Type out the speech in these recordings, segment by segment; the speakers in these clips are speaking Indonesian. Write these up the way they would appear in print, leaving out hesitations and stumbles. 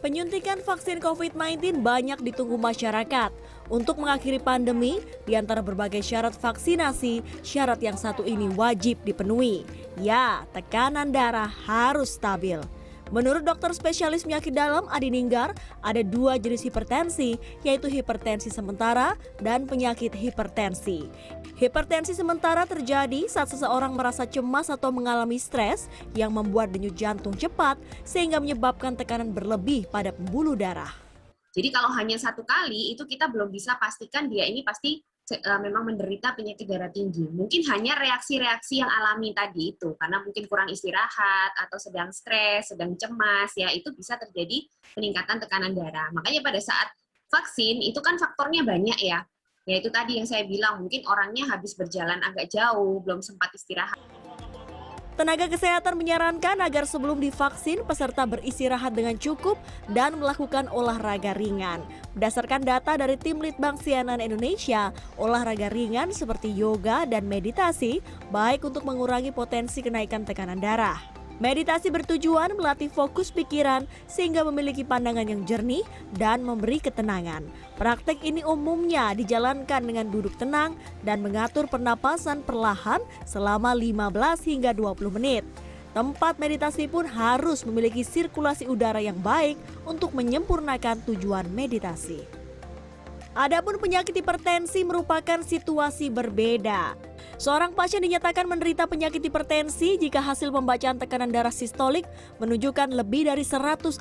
Penyuntikan vaksin COVID-19 banyak ditunggu masyarakat. Untuk mengakhiri pandemi, di antara berbagai syarat vaksinasi, syarat yang satu ini wajib dipenuhi. Ya, tekanan darah harus stabil. Menurut dokter spesialis penyakit dalam Adi Ninggar, ada dua jenis hipertensi, yaitu hipertensi sementara dan penyakit hipertensi. Hipertensi sementara terjadi saat seseorang merasa cemas atau mengalami stres yang membuat denyut jantung cepat sehingga menyebabkan tekanan berlebih pada pembuluh darah. Jadi kalau hanya satu kali, itu kita belum bisa pastikan dia ini pasti memang menderita penyakit darah tinggi. Mungkin hanya reaksi-reaksi yang alami tadi itu, karena mungkin kurang istirahat, atau sedang stres, sedang cemas, ya itu bisa terjadi peningkatan tekanan darah. Makanya pada saat vaksin, itu kan faktornya banyak ya. Ya itu tadi yang saya bilang, mungkin orangnya habis berjalan agak jauh, belum sempat istirahat. Tenaga kesehatan menyarankan agar sebelum divaksin, peserta beristirahat dengan cukup dan melakukan olahraga ringan. Berdasarkan data dari tim Litbang Sianan Indonesia, olahraga ringan seperti yoga dan meditasi baik untuk mengurangi potensi kenaikan tekanan darah. Meditasi bertujuan melatih fokus pikiran sehingga memiliki pandangan yang jernih dan memberi ketenangan. Praktek ini umumnya dijalankan dengan duduk tenang dan mengatur pernapasan perlahan selama 15 hingga 20 menit. Tempat meditasi pun harus memiliki sirkulasi udara yang baik untuk menyempurnakan tujuan meditasi. Adapun penyakit hipertensi merupakan situasi berbeda. Seorang pasien dinyatakan menderita penyakit hipertensi jika hasil pembacaan tekanan darah sistolik menunjukkan lebih dari 140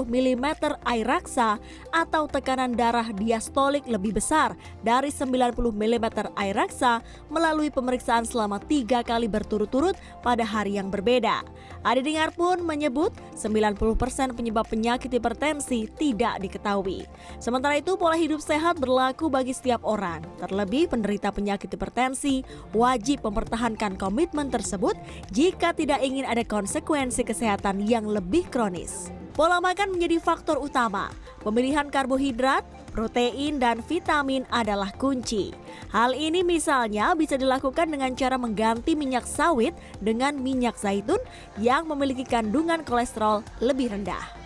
mm air raksa atau tekanan darah diastolik lebih besar dari 90 mm air raksa melalui pemeriksaan selama 3 kali berturut-turut pada hari yang berbeda. Adi Ninggar pun menyebut 90% penyebab penyakit hipertensi tidak diketahui. Sementara itu pola hidup sehat berlaku bagi setiap orang. Terlebih penderita penyakit hipertensi wajib mempertahankan komitmen tersebut jika tidak ingin ada konsekuensi kesehatan yang lebih kronis. Pola makan menjadi faktor utama. Pemilihan karbohidrat, protein, dan vitamin adalah kunci. Hal ini misalnya bisa dilakukan dengan cara mengganti minyak sawit dengan minyak zaitun yang memiliki kandungan kolesterol lebih rendah.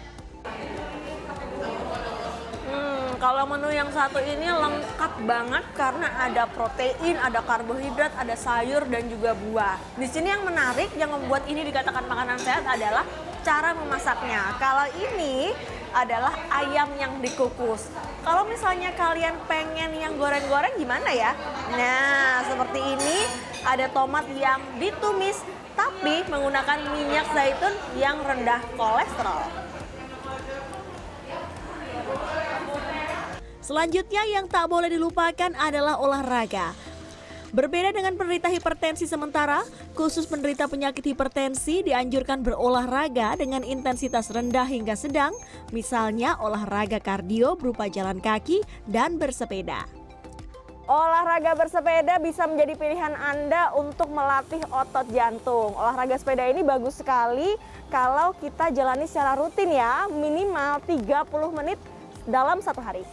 Kalau menu yang satu ini lengkap banget karena ada protein, ada karbohidrat, ada sayur dan juga buah. Di sini yang menarik yang membuat ini dikatakan makanan sehat adalah cara memasaknya. Kalau ini adalah ayam yang dikukus. Kalau misalnya kalian pengen yang goreng-goreng gimana ya? Nah, seperti ini ada tomat yang ditumis tapi menggunakan minyak zaitun yang rendah kolesterol. Selanjutnya yang tak boleh dilupakan adalah olahraga. Berbeda dengan penderita hipertensi sementara, khusus penderita penyakit hipertensi dianjurkan berolahraga dengan intensitas rendah hingga sedang, misalnya olahraga kardio berupa jalan kaki dan bersepeda. Olahraga bersepeda bisa menjadi pilihan Anda untuk melatih otot jantung. Olahraga sepeda ini bagus sekali kalau kita jalani secara rutin ya, minimal 30 menit dalam satu hari.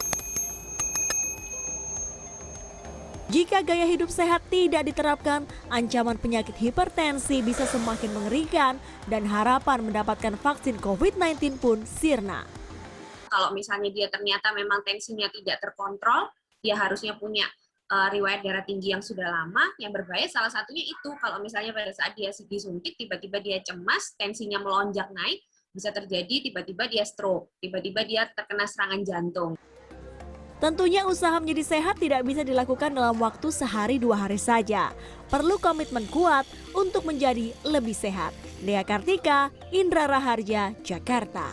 Jika gaya hidup sehat tidak diterapkan, ancaman penyakit hipertensi bisa semakin mengerikan dan harapan mendapatkan vaksin COVID-19 pun sirna. Kalau misalnya dia ternyata memang tensinya tidak terkontrol, dia harusnya punya riwayat darah tinggi yang sudah lama. Yang berbahaya salah satunya itu, kalau misalnya pada saat dia disuntik, tiba-tiba dia cemas, tensinya melonjak naik, bisa terjadi tiba-tiba dia stroke, tiba-tiba dia terkena serangan jantung. Tentunya usaha menjadi sehat tidak bisa dilakukan dalam waktu sehari 2 hari saja. Perlu komitmen kuat untuk menjadi lebih sehat. Dea Kartika, Indra Raharja, Jakarta.